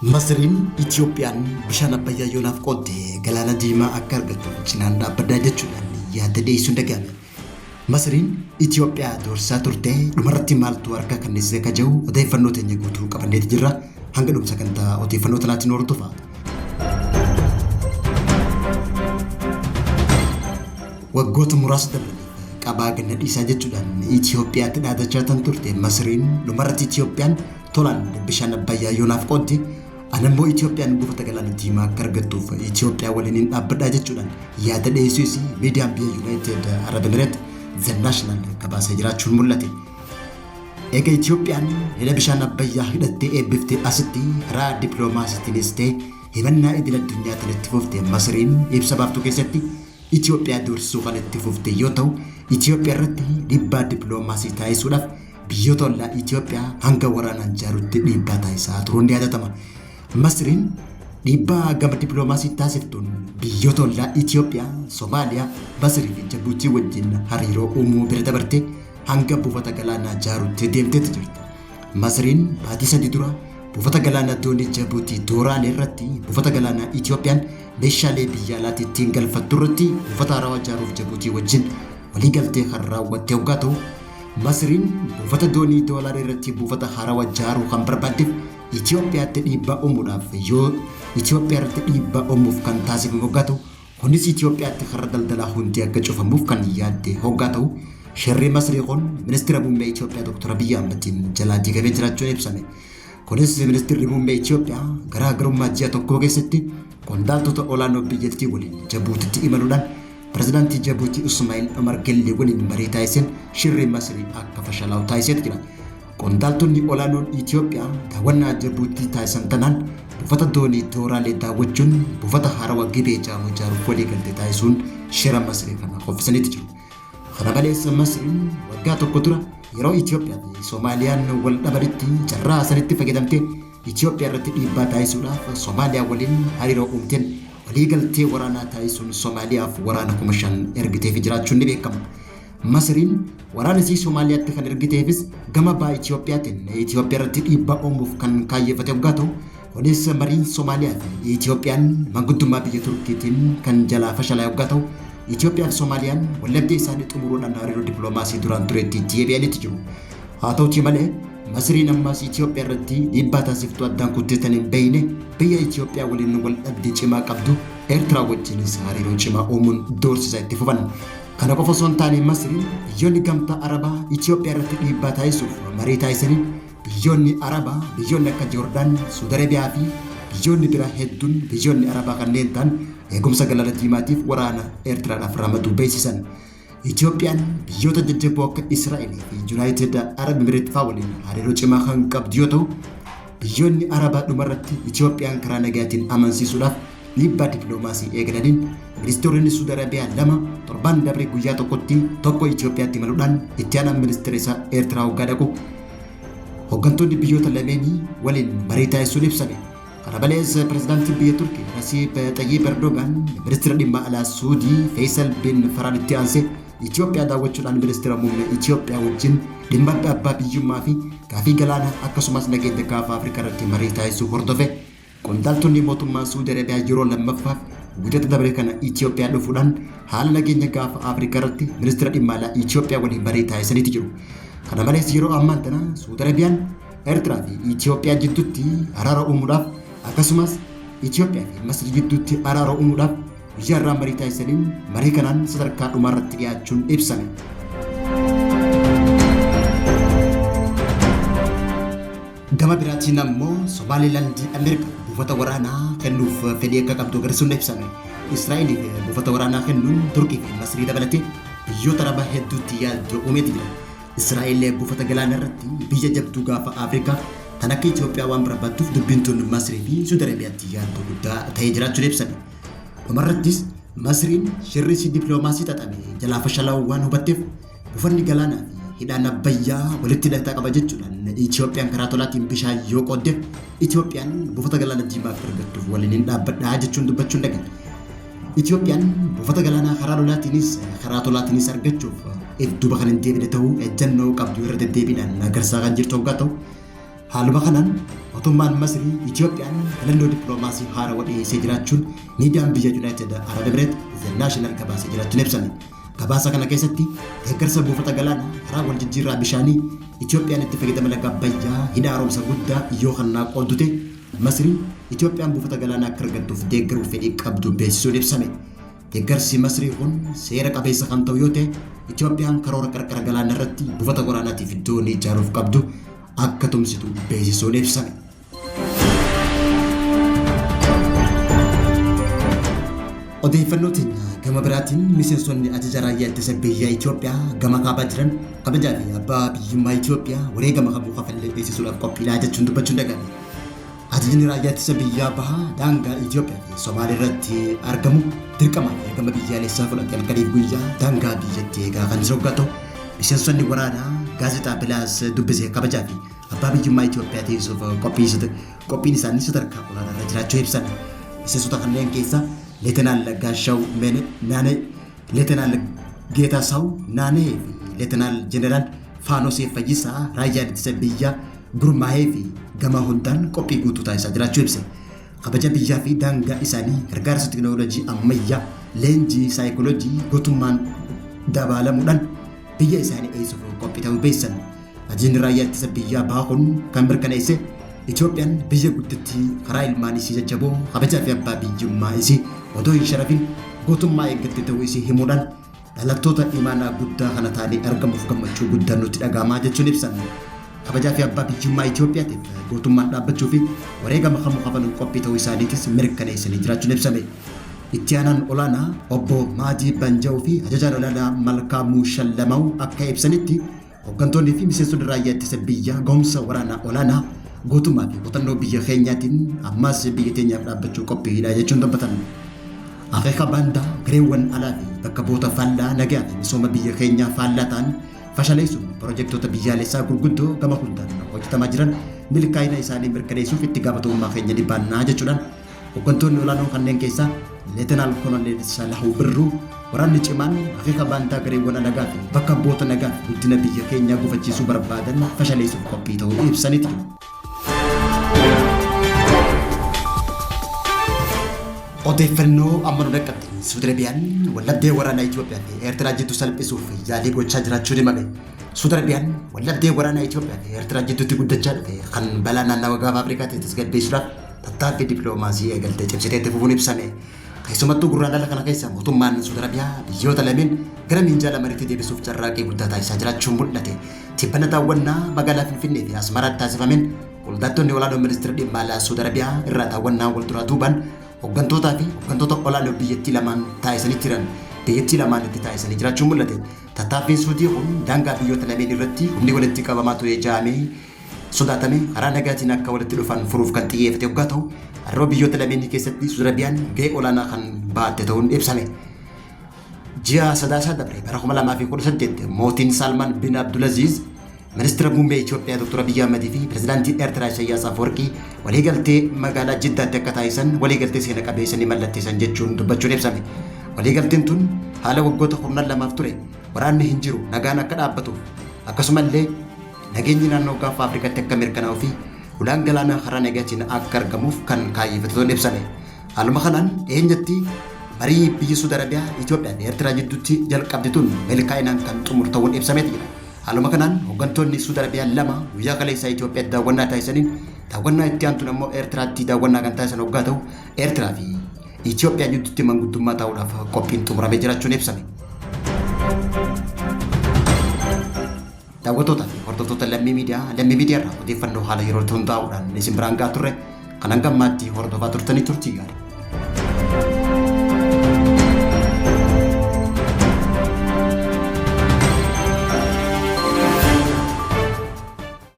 Masriin Itoophiyaan bishaan Abbayyaa yoonaaf qoodde galaana diimaa akka argattu cinaan dhaabbataa jechuudhaan yaada dhiyeessuun dhagahame. Masriin Itoophiyaa doorsisaa turte dhumarratti maaltu harka kenneessee akka jiru odeeffannoo teenya guutuu qabanneeti jirra. Hanga dhumsa kan ta'a odeeffannoo tanaatiin hordofa. Waggoota muraasa darbaniif qabaa ganna dhiisaa jechuudhaan Itoophiyaatti dhaadachaa tan turte Masriin dhumarratti Itoophiyaan tolaan bishaan Abbayyaa yoonaaf qoodde anammoo Itoophiyaan buufata galaana diimaa akka argattuuf Itoophiyaa waliin dhaabbadhaa jechuudhaan yaada dhiyeessuus miidiyaan biyya United Arab Emirates The National gabaasee jiraachuun mul'ate. Egaa Itoophiyaan hidha bishaan Abbayyaa hidhattee eebbiftee asitti karaa dippiloomaasiitiinis ta'e himannaa idil addunyaatiin itti fufte Masriin ibsa baaftuu keessatti Itoophiyaa doorsisuu kan itti fufte yoo ta'u Itoophiyaa irratti dhiibbaa dippiloomaasii taasisuudhaaf biyyoota ollaa Itoophiyaa hanga waraanaan ijaaruutti dhiibbaa taasisaa turuun ni yaadatama. Masriin dhiibbaa gama dippiloomaasii taasiftuun biyyoota ollaa Itoophiyaa, Somaaliyaa, Masrii fi Jabuutii wajjin hariiroo uumuu bira dabartee hanga buufata galaanaa ijaaruutti deemteetti jirti. Masriin baatii sadii dura buufata galaanaa doonii Jabuutii Dooraalee irratti buufata galaanaa Itoophiyaan meeshaalee biyya alaatti ittiin galfattu irratti buufata haarawaa ijaaruuf Jabuutii wajjin waliigaltee kan raawwatte hoggaa ta'u Masriin buufata doonii Dooraalee irratti buufata haarawaa ijaaruu kan barbaaddeef Itoophiyaatti dhiibbaa uumuudhaaf yoo Itoophiyaa irratti dhiibbaa uumuuf kan taasifamu hoggaa ta'u kunis Itoophiyaatti karra daldalaa hundi akka cufamuuf kan yaadde hoggaa ta'u shirri Masrii kun ministeera muummee Itoophiyaa Dr. Abiy Ahmediin jalaa diigamee jiraachuun ibsame. Kunis ministeerri muummee Itoophiyaa garaagarummaa ji'a tokkoo keessatti qondaaltota olaanoo biyyattii waliin Jabuutitti imaluudhaan pirezidaantii Jabuutii Ismaa'eel Omar Gellee waliin marii taasiseen shirri Masrii akka fashalaa'u taasiseet jira. Qondaaltonni olaanoon Itoophiyaa daawwannaa Jabuutii taasisan tanaan buufata doonii Dooraalee daawwachuun buufata haarawaa Gibee jedhamu ijaaruuf waliigaltee taasisuun shira Masrii kana qoffisaniitti jiru. Kana malees Masriin waggaa tokko dura yeroo Itoophiyaa fi Soomaaliyaan wal dhabanitti carraa sanitti fayyadamtee Itoophiyaa irratti dhiibbaa taasisuudhaaf Soomaaliyaa waliin hariiroo uumteen waliigaltee waraanaa taasisuun Soomaaliyaaf waraana 5,000 ergiteef jiraachuun ni beekama. Masriin waraana isii Soomaaliyaatti kan ergiteefis gama ba'a Itoophiyaatiin Itoophiyaa irratti dhiibbaa uumuuf kan kaayyeffate hoggaa ta'u kunis mariin Soomaaliyaa fi Itoophiyaan manguddummaa biyya Turkiitiin kan jalaa fashalaa'e hoggaa ta'u Itoophiyaa fi Soomaaliyaan wallabdee isaanii xumuruudhaan hariiroo dippiloomaasii duraan tureetti deebi'anitti jiru. Haa ta'uutii malee Masriin ammas Itoophiyaa irratti dhiibbaa taasiftuu addaan kutteetan hin beekne biyya Itoophiyaa waliin wal dhabdee cimaa qabdu Eertiraa wajjinis hariiroo cimaa uumuun doorsisaa itti fufan. Kana qofa osoo hin taane Masriin biyyoonni gamtaa Arabaa Itoophiyaa irratti dhiibbaa taasisuuf marii taasisaniin biyyoonni Arabaa biyyoonni akka Joordaan, Suudi Arabiyaa fi biyyoonni biraa hedduun biyyoonni Arabaa kanneen ta'an eegumsa galaana diimaatiif waraana Eertiraadhaaf ramaduu beeksisan. Itoophiyaan biyyoota jajjaboo akka Israa'el fi United Arab Emirates fa'aa waliin hariiroo cimaa kan qabdu yoo ta'u biyyoonni Arabaa dhumarratti Itoophiyaan karaa nagaatiin amansiisuudhaaf dhiibbaa dippiloomaasii eegalaniin ministeeronni Suudi Arabiyaa 2 torban dabre guyyaa tokkotti tokko Itoophiyaatti imaluudhaan itti aanaan ministeera isaa Eertiraa hoggaa dhaqu hooggantoonni biyyoota lameenii waliin marii taasisuun ibsame. Kana malees pirezidaantiin biyya Turkii Rasiib Xayyib Erdogaan ministeera dhimma alaa Suudii Feesal bin Faraan itti aansee Itoophiyaa daawwachuudhaan ministeera muummee Itoophiyaa wajjin dhimma abbaa biyyummaa fi gaafii galaanaa akkasumas nageenya gaafa Afrikaa irratti marii taasisuu hordofe. Qondaaltonni mootummaa Suudi Arabiyaa yeroo lammaffaaf guyyaa dabre kana Itoophiyaa dhufuudhaan haala nageenya gaafa Afrikaa irratti ministeera dhimma alaa Itoophiyaa waliin marii taasisaniitti jiru. Kana malees yeroo ammaan tana Suudi Arabiyaan Eertiraa fi Itoophiyaa jidduutti araara uumuudhaaf akkasumas Itoophiyaa fi Masrii jidduutti araara uumuudhaaf guyyaa irraa marii taasisaniin marii kanaan sadarkaa dhumaarratti dhiyaachuun ibsame. Gama biraatiin ammoo Somaaliilaand Ameerikaa buufata waraanaa kennuuf fedhii akka qabdu agarsiisuun ibsame. Israa'eliif buufata waraanaa kennuun Turkii fi Masrii dabalatee biyyoota Arabaa hedduutti yaaddoo uumeeti jira. Israa'el buufata galaanaa irratti biyya jabduu gaafa Afrikaa kan akka Itoophiyaa waan barbaadduuf dubbiintuun Masrii fi Suudi Arabiyaatti yaaddoo guddaa ta'ee jiraachuun ibsame. Dhumarrattis Masriin shirri dippiloomaasii xaxame jalaa fashalaa'uu waan hubatteef buufanni galaanaa fi hidhaan Abbayyaa walitti hidhataa qaba jechuudhaan Itoophiyaan karaa tolaatiin bishaan yoo qooddeef Itoophiyaan buufata galaana diimaa akka argattuuf waliin dhaabbadhaa jechuun dubbachuun dhaga'e. Itoophiyaan buufata galaanaa karaa tolaatiinis argachuuf duuba kan hin deebine ta'uu ejjennoo qabdu irra deddeebiidhaan agarsiisaa kan jirtu hoggaa ta'u Haaluma kanaan mootummaan Masrii Itoophiyaan filannoo dippiloomaasii haarawaa dhiyeessee jiraachuun miidiyaan biyya Yuunaayitid Arab Emireet Internaashinaal gabaasee jiraachuun ibsame. Gabaasa kana keessatti deeggarsa buufata galaanaa karaa wal jijjiirraa bishaanii Itoophiyaan itti fayyadama laga Abbayyaa hidha haaromsa guddaa iyyoo kannaa qooddute Masrii Itoophiyaan buufata galaanaa akka argattuuf deeggaruuf fedhii qabdu beeksisuun ibsame. Deeggarsi Masrii kun seera qabeessa kan ta'u yoo ta'e Itoophiyaan karoora qarqara galaanaa irratti buufata waraanaatiif iddoo ni ijaaruuf qabdu akka tumsitu beeksisuun ibsame. Odeeffannoo teenya gama biraatiin miseensonni ajaja raayyaa ittisa biyyaa Itoophiyaa gama kaabaa jiran kabajaa fi abbaa biyyummaa Itoophiyaa wareegama qabuu kafallee beeksisuudhaaf qophiidhaa jechuun dubbachuun dhaga'ame. Ajajni raayyaa ittisa biyyaa bahaa daangaa Itoophiyaa fi Somaalee irratti argamu dirqamaan gama biyyaalessaa fudhatee halkaniif guyyaa daangaa biyyattii eegaa kan jiru yoo ta'u miseensonni waraanaa gaazexaa Bilaas dubbisee kabajaa fi abbaa biyyummaa Itoophiyaa teessuuf qophiin isaanii sadarkaa olaanaa irra jiraachuu ibsan. Miseensota kanneen keessa Leetanaal Gaashaw Naanee, Leetanaal Geetaasaw Naanee fi Leetanaal Jeneraal Faanosee Fayyisaa raayyaa ittisa biyyaa gurmaa'ee fi gama hundaan qophii guutuu taasisaa jiraachuu ibse. Kabaja biyyaa fi daangaa isaanii gargaarsa teekinooloojii ammayyaa leenjii saayikooloojii gootummaan dabalamuudhaan biyya isaanii eeguuf qophii ta'uu beeksisan. Ajajni raayyaa ittisa biyyaa bahaa kun kan mirkaneesse Itoophiyaan biyya guddittii karaa ilmaan isii jajjaboo kabajaa fi abbaa biyyummaa isii otoo hin sharafin gootummaa eeggattee ta'uu isii himuudhaan dhalattoota imaanaa guddaa kana taanee argamuuf gammachuu guddaan nutti dhaga'amaa jechuun ibsan. Kabajaa fi abbaa biyyummaa Itoophiyaatiif gootummaan dhaabbachuu fi wareegama kamuu kafaluun qophii ta'uu isaaniitis mirkaneessanii jiraachuun ibsame. Itti aanaan olaanaa obbo Maadii Banjaa'uu fi ajajaan olaanaa Malkaamuu Shallamaw akka ibsanitti hooggantoonni fi miseensonni raayyaa ittisa biyyaa gahumsa waraanaa olaanaa gootummaa fi qotannoo biyya keenyaatiin ammas biyya teenyaaf dhaabbachuu qophiidha jechuun dubbatan. Akeeka baandaa gareewwan alaa fi bakka bu'oota faallaa nagaa fi misooma biyya keenyaa faallaa ta'an fashaleessuun piroojektota biyyaalessaa gurguddoo gama hundaan hojjetamaa jiran milkaa'ina isaanii mirkaneessuuf itti gaafatamummaa keenya ni baannaa jechuudhaan hooggantoonni olaanoo kanneen keessaa Leetanaal Koloneel Salahuu Birruu waraanni cimaan akeeka baandaa gareewwan nagaa fi bakka bu'oota nagaa fi guddina biyya keenyaa gufachiisuu barbaadan fashaleessuuf qophii ta'uu ibsaniiti. Odeeffannoo amma nu dhaqqabde Saudi Arabiyaan wallabdee waraanaa Itoophiyaa fi Eertiraa jidduu salphisuuf yaalii gochaa jiraachuun himame. Saudi Arabiyaan wallabdee waraanaa Itoophiyaa fi Eertiraa jidduutti guddachaa dhufe kan balaa naannawaa gaafa Afrikaatti tasgabbeessuudhaaf tattaaffii dippiloomaasii eegaltee cimsitee itti fufuun ibsame. Keessumattuu gurraandhala kana keessa mootummaan Saudi Arabiyaa biyyoota lameen gara minjaala mariitti deebisuuf carraaqqii guddaa taasisaa jiraachuun mul'ate. Tibbana daawwannaa magaalaa Finfinnee fi Asmaraatti taasifameen qondaaltonni olaanoo ministeera dhimma alaa Saudi Arabiyaa irraa daawwannaa wal duraa duubaan hooggantoota olaanoo biyyattii lamaan taasisanii jiran biyyattii lamaan itti taasisanii jiraachuun mul'ate. Tattaaffiin Suudii kun daangaa biyyoota lameen irratti humni walitti qabamaa ture jaamee sodaatame karaa nagaatiin akka walitti dhufan furuuf kan xiyyeeffate yoggaa ta'u haroo biyyoota lameen keessatti Saudi Arabiyaan gahee olaanaa kan baatte ta'uun ibsame. Ji'a Sadaasaa dabre bara 2018 mootiin Salmaan bin Abdulaziz ministeera muummee Itoophiyaa Dr. Abiy Ahmed fi pirezidaantii Eertiraa Isaayyaas Afwerqii waliigaltee magaalaa Jiddaatti akka taasisan waliigaltee seena qabeessanii mallatteessan jechuun dubbachuun ibsame. Waliigalteen tun haala waggoota 12 ture waraanni hin jiru nagaan akka dhaabbatuuf akkasumallee nageenyi naannoo gaafa Afrikaatti akka mirkanaa'uu fi ulaan galaanaa karaa nagaatiin akka argamuuf kan kaayyeffate ta'uun ibsame. Haaluma kanaan dhiyeenyatti marii biyyi Saudi Arabiyaa Itoophiyaa fi Eertiraa jidduutti jalqabde tun milkaa'inaan kan xumur ta'uun ibsameeti jira. Haaluma kanaan hooggantoonni Saudi Arabiyaa lama guyyaa kaleessaa Itoophiyaatti daawwannaa taasisaniin daawwannaa itti aantuun immoo Eertiraatti daawwannaa kan taasisan yoggaa ta'u Eertiraa fi Itoophiyaa jidduutti manguddummaa ta'uudhaaf qophiin xumuramee jiraachuun ibsame. Daawwattoota fi hordoftoota lammii miidiyaa irraa odeeffannoo haala yeroo hundaa'uudhaan isin biraan gahaa turre kan hanga ammaatti hordofaa turtanii turtii gaarii.